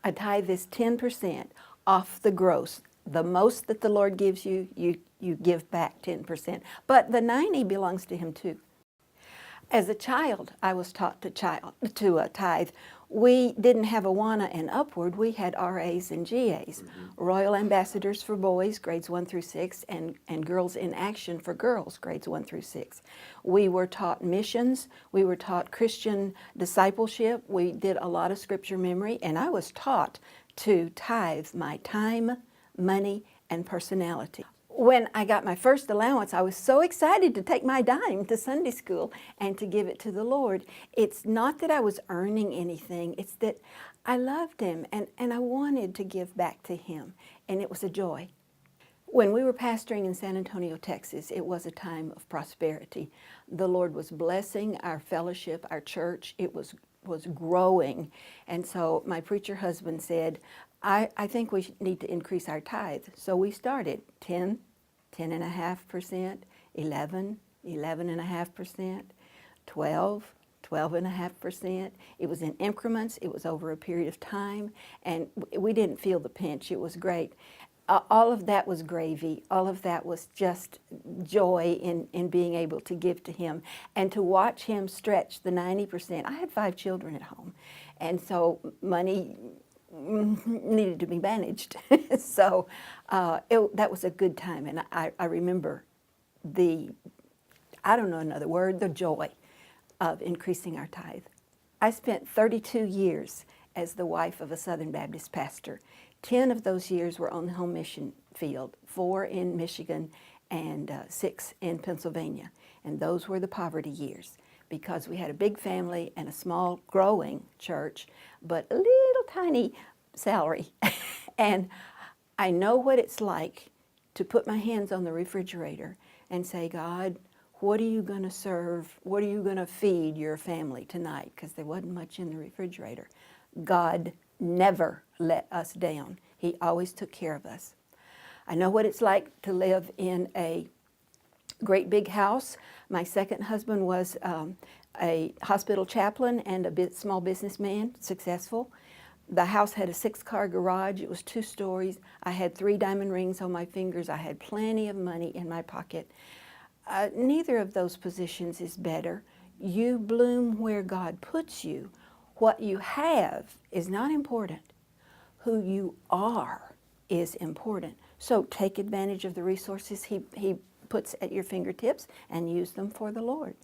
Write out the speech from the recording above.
A tithe is 10% off the gross. The most that the Lord gives you, you give back 10%. But the 90 belongs to Him too. As a child, I was taught to tithe. We didn't have Awana and upward. We had RAs and GAs, Royal Ambassadors for boys, grades 1 through 6, and Girls in Action for girls, grades 1 through 6. We were taught missions. We were taught Christian discipleship. We did a lot of scripture memory, and I was taught to tithe my time, money, and personality. When I got my first allowance, I was so excited to take my dime to Sunday school and to give it to the Lord. It's not that I was earning anything, it's that I loved Him and I wanted to give back to Him, and it was a joy. When we were pastoring in San Antonio, Texas, it was a time of prosperity. The Lord was blessing our fellowship, our church. It was growing. And so my preacher husband said, I think we need to increase our tithe. So we started 10, 10.5%, 11, 11.5%, 12, 12.5%. It was in increments. It was over a period of time. And we didn't feel the pinch. It was great. All of that was gravy. All of that was just joy in being able to give to Him and to watch Him stretch the 90%. I had 5 children at home, and so money needed to be managed. So that was a good time, and I remember I don't know another word, the joy of increasing our tithe. I spent 32 years as the wife of a Southern Baptist pastor. 10 of those years were on the home mission field, 4 in Michigan and 6 in Pennsylvania. And those were the poverty years because we had a big family and a small growing church, but a little tiny salary. And I know what it's like to put my hands on the refrigerator and say, God, what are you going to serve? What are you going to feed your family tonight? Because there wasn't much in the refrigerator. God never let us down. He always took care of us. I know what it's like to live in a great big house. My second husband was a hospital chaplain and a small businessman, successful. The house had a 6-car garage. It was 2 stories. I had 3 diamond rings on my fingers. I had plenty of money in my pocket. Neither of those positions is better. You bloom where God puts you. What you have is not important. Who you are is important. So take advantage of the resources He puts at your fingertips and use them for the Lord.